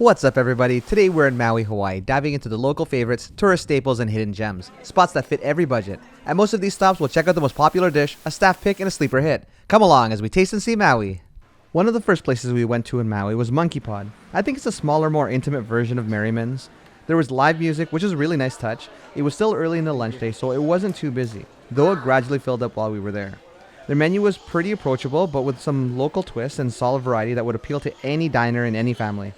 What's up, everybody? Today we're in Maui, Hawaii, diving into the local favorites, tourist staples, and hidden gems. Spots that fit every budget. At most of these stops, we'll check out the most popular dish, a staff pick, and a sleeper hit. Come along as we taste and see Maui. One of the first places we went to in Maui was Monkeypod. I think it's a smaller, more intimate version of Merriman's. There was live music, which is a really nice touch. It was still early in the lunch day, so it wasn't too busy, though it gradually filled up while we were there. Their menu was pretty approachable, but with some local twists and solid variety that would appeal to any diner in any family.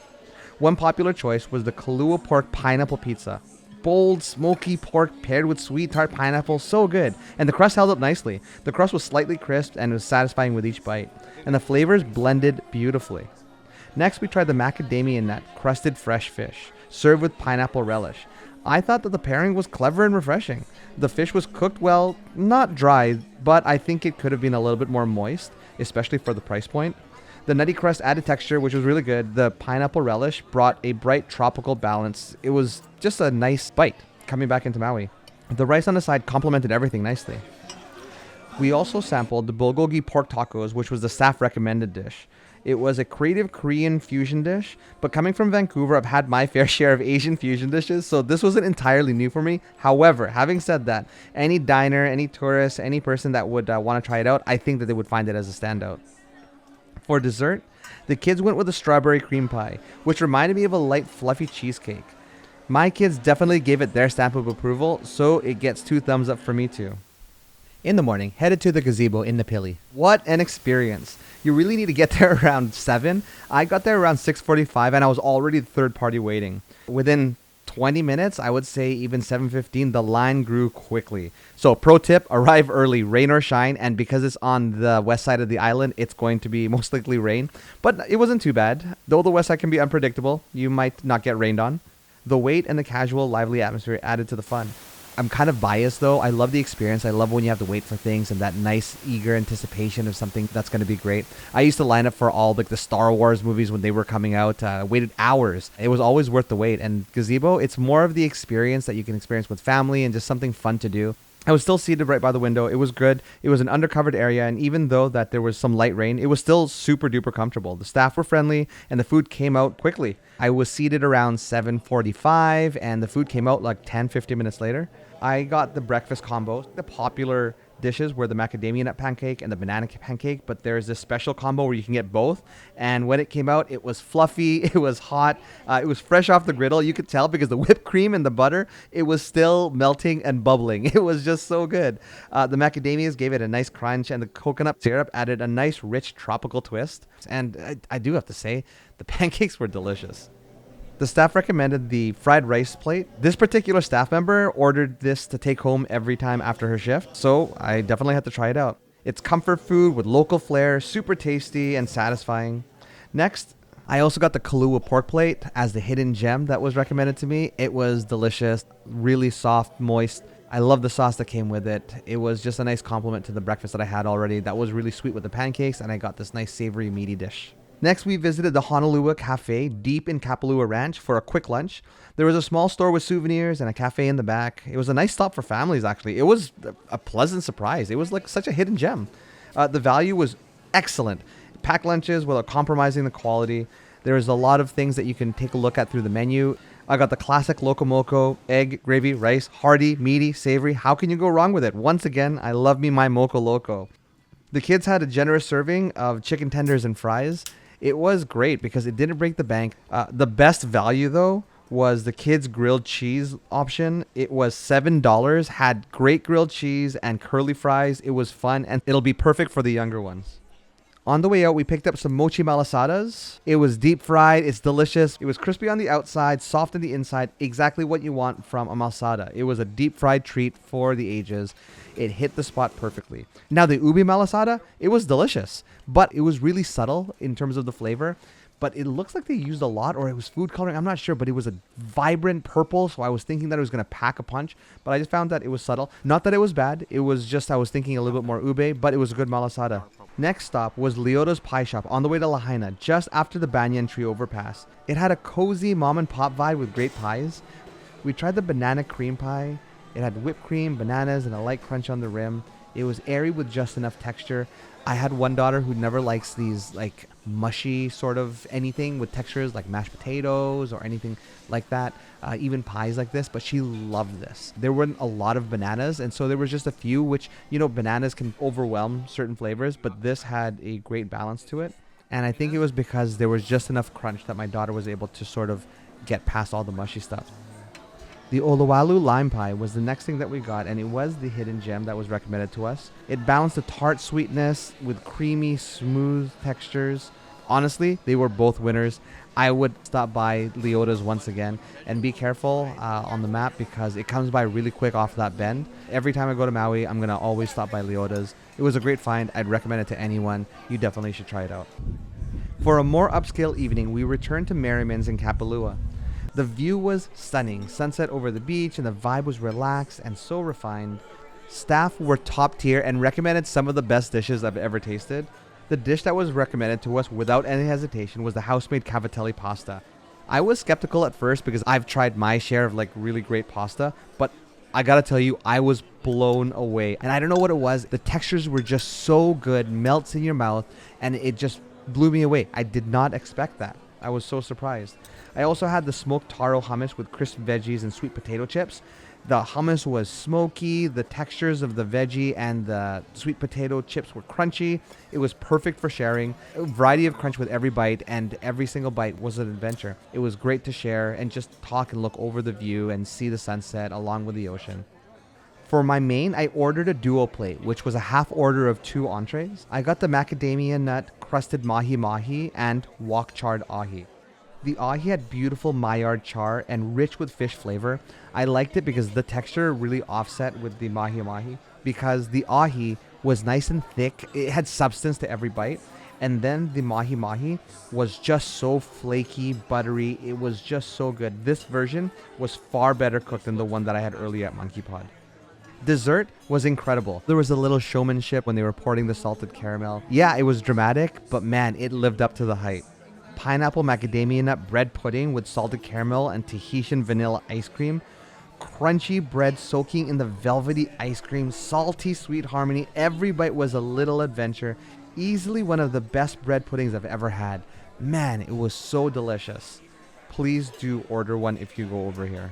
One popular choice was the Kapalua pork pineapple pizza. Bold, smoky pork paired with sweet tart pineapple, so good. And the crust held up nicely. The crust was slightly crisp and was satisfying with each bite. And the flavors blended beautifully. Next, we tried the macadamia nut crusted fresh fish, served with pineapple relish. I thought that the pairing was clever and refreshing. The fish was cooked well, not dry, but I think it could have been a little bit more moist, especially for the price point. The nutty crust added texture, which was really good. The pineapple relish brought a bright tropical balance. It was just a nice bite coming back into Maui. The rice on the side complemented everything nicely. We also sampled the bulgogi pork tacos, which was the staff recommended dish. It was a creative Korean fusion dish, but coming from Vancouver, I've had my fair share of Asian fusion dishes, so this wasn't entirely new for me. However, having said that, any diner, any tourist, any person that would want to try it out, I think that they would find it as a standout. For dessert, the kids went with a strawberry cream pie, which reminded me of a light, fluffy cheesecake. My kids definitely gave it their stamp of approval, so it gets 2 thumbs up for me too. In the morning, headed to the Gazebo in Napili. What an experience! You really need to get there around 7. I got there around 6:45 and I was already third party waiting. Within 20 minutes, I would say even 7:15, the line grew quickly. So pro tip, arrive early, rain or shine, and because it's on the west side of the island, it's going to be most likely rain. But it wasn't too bad. Though the west side can be unpredictable, you might not get rained on. The wait and the casual, lively atmosphere added to the fun. I'm kind of biased though. I love the experience. I love when you have to wait for things and that nice, eager anticipation of something that's going to be great. I used to line up for all like the Star Wars movies when they were coming out. Waited hours. It was always worth the wait. And Gazebo, it's more of the experience that you can experience with family and just something fun to do. I was still seated right by the window. It was good. It was an undercovered area, and even though that there was some light rain, it was still super duper comfortable. The staff were friendly, and the food came out quickly. I was seated around 7:45, and the food came out like 10-15 minutes later. I got the breakfast combo. The popular dishes were the macadamia nut pancake and the banana pancake, but there's this special combo where you can get both. And when it came out, it was fluffy, it was hot, it was fresh off the griddle. You could tell because the whipped cream and the butter, it was still melting and bubbling. It was just so good. The macadamias gave it a nice crunch, and the coconut syrup added a nice, rich tropical twist. And I do have to say, the pancakes were delicious. The staff recommended the fried rice plate. This particular staff member ordered this to take home every time after her shift, so I definitely had to try it out. It's comfort food with local flair, super tasty and satisfying. Next, I also got the Kapalua pork plate as the hidden gem that was recommended to me. It was delicious, really soft, moist. I love the sauce that came with it. It was just a nice compliment to the breakfast that I had already. That was really sweet with the pancakes, and I got this nice savory, meaty dish. Next, we visited the Honolua Cafe deep in Kapalua Ranch for a quick lunch. There was a small store with souvenirs and a cafe in the back. It was a nice stop for families, actually. It was a pleasant surprise. It was like such a hidden gem. The value was excellent. Packed lunches without compromising the quality. There's a lot of things that you can take a look at through the menu. I got the classic loco moco, egg, gravy, rice, hearty, meaty, savory. How can you go wrong with it? Once again, I love me my moco loco. The kids had a generous serving of chicken tenders and fries. It was great because it didn't break the bank. The best value, though, was the kids' grilled cheese option. It was $7, had great grilled cheese and curly fries. It was fun, and it'll be perfect for the younger ones. On the way out, we picked up some mochi malasadas. It was deep fried. It's delicious. It was crispy on the outside, soft on the inside. Exactly what you want from a malasada. It was a deep fried treat for the ages. It hit the spot perfectly. Now, the ubi malasada, it was delicious, but it was really subtle in terms of the flavor. But it looks like they used a lot, or it was food coloring. I'm not sure, but it was a vibrant purple, so I was thinking that it was going to pack a punch. But I just found that it was subtle. Not that it was bad. It was just I was thinking a little bit more ube, but it was a good malasada. Next stop was Leoda's Pie Shop on the way to Lahaina, just after the Banyan Tree overpass. It had a cozy mom and pop vibe with great pies. We tried the banana cream pie. It had whipped cream, bananas, and a light crunch on the rim. It was airy with just enough texture. I had one daughter who never likes these like mushy sort of anything with textures like mashed potatoes or anything like that, even pies like this, but she loved this. There weren't a lot of bananas, and so there was just a few, which, bananas can overwhelm certain flavors, but this had a great balance to it. And I think it was because there was just enough crunch that my daughter was able to sort of get past all the mushy stuff. The Olowalu lime pie was the next thing that we got, and it was the hidden gem that was recommended to us. It balanced the tart sweetness with creamy, smooth textures. Honestly, they were both winners. I would stop by Leoda's once again, and be careful on the map because it comes by really quick off that bend. Every time I go to Maui, I'm going to always stop by Leoda's. It was a great find. I'd recommend it to anyone. You definitely should try it out. For a more upscale evening, we returned to Merriman's in Kapalua. The view was stunning, sunset over the beach, and the vibe was relaxed and so refined. Staff were top tier and recommended some of the best dishes I've ever tasted. The dish that was recommended to us without any hesitation was the house-made cavatelli pasta. I was skeptical at first because I've tried my share of really great pasta, but I gotta tell you, I was blown away. And I don't know what it was. The textures were just so good, melts in your mouth, and it just blew me away. I did not expect that. I was so surprised. I also had the smoked taro hummus with crisp veggies and sweet potato chips. The hummus was smoky, the textures of the veggie and the sweet potato chips were crunchy. It was perfect for sharing. A variety of crunch with every bite, and every single bite was an adventure. It was great to share and just talk and look over the view and see the sunset along with the ocean. For my main, I ordered a duo plate, which was a half order of 2 entrees. I got the macadamia nut crusted mahi-mahi and wok charred ahi. The ahi had beautiful Maillard char and rich with fish flavor. I liked it because the texture really offset with the mahi-mahi, because the ahi was nice and thick. It had substance to every bite. And then the mahi-mahi was just so flaky, buttery. It was just so good. This version was far better cooked than the one that I had earlier at Monkeypod. Dessert was incredible. There was a little showmanship when they were pouring the salted caramel. Yeah, it was dramatic, but man, it lived up to the hype. Pineapple macadamia nut bread pudding with salted caramel and Tahitian vanilla ice cream. Crunchy bread soaking in the velvety ice cream. Salty sweet harmony. Every bite was a little adventure. Easily one of the best bread puddings I've ever had. Man, it was so delicious. Please do order one if you go over here.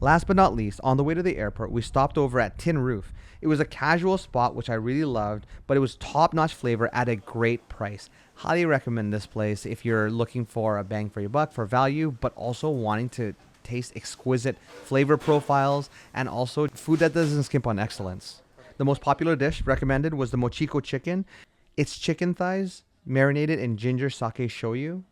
Last but not least, on the way to the airport, we stopped over at Tin Roof. It was a casual spot which I really loved, but it was top-notch flavor at a great price. Highly recommend this place if you're looking for a bang for your buck, for value, but also wanting to taste exquisite flavor profiles and also food that doesn't skimp on excellence. The most popular dish recommended was the mochiko chicken. It's chicken thighs marinated in ginger sake shoyu.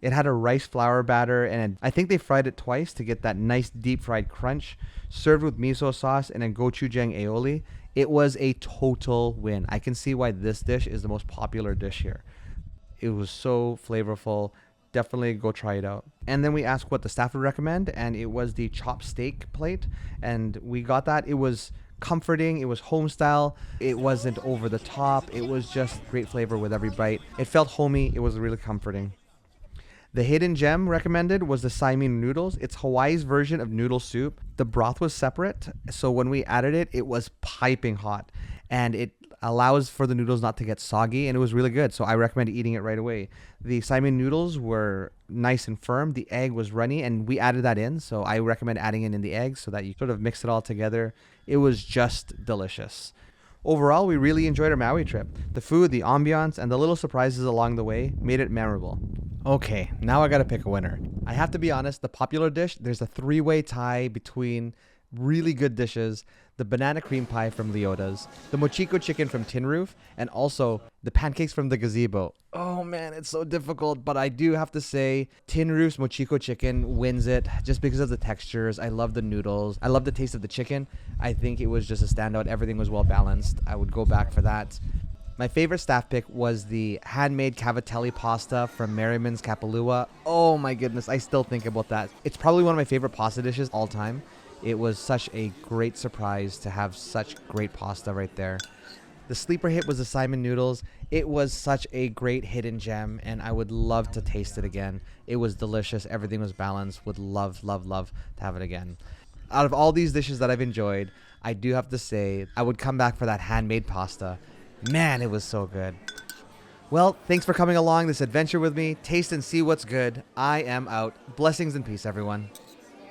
It had a rice flour batter, and I think they fried it twice to get that nice deep fried crunch, served with miso sauce and a gochujang aioli. It was a total win. I can see why this dish is the most popular dish here. It was so flavorful. Definitely go try it out. And then we asked what the staff would recommend, and it was the chopped steak plate, and we got that. It was comforting. It was home style. It wasn't over the top. It was just great flavor with every bite. It felt homey. It was really comforting. The hidden gem recommended was the Simeon noodles. It's Hawaii's version of noodle soup. The broth was separate, so when we added it, it was piping hot, and it allows for the noodles not to get soggy, and it was really good, so I recommend eating it right away. The Simeon noodles were nice and firm. The egg was runny, and we added that in, so I recommend adding it in the egg so that you sort of mix it all together. It was just delicious. Overall, we really enjoyed our Maui trip. The food, the ambiance, and the little surprises along the way made it memorable. Okay, now I gotta pick a winner. I have to be honest, the popular dish, there's a 3-way tie between really good dishes: the banana cream pie from Leoda's, the mochiko chicken from Tin Roof, and also the pancakes from the Gazebo. Oh man, it's so difficult, but I do have to say Tin Roof's mochiko chicken wins it just because of the textures. I love the noodles. I love the taste of the chicken. I think it was just a standout. Everything was well balanced. I would go back for that. My favorite staff pick was the handmade cavatelli pasta from Merriman's Kapalua. Oh my goodness, I still think about that. It's probably one of my favorite pasta dishes all time. It was such a great surprise to have such great pasta right there. The sleeper hit was the Simeon noodles. It was such a great hidden gem, and I would love to taste it again. It was delicious. Everything was balanced. Would love, love, love to have it again. Out of all these dishes that I've enjoyed, I do have to say I would come back for that handmade pasta. Man, it was so good. Well, thanks for coming along this adventure with me. Taste and see what's good. I am out. Blessings and peace, everyone.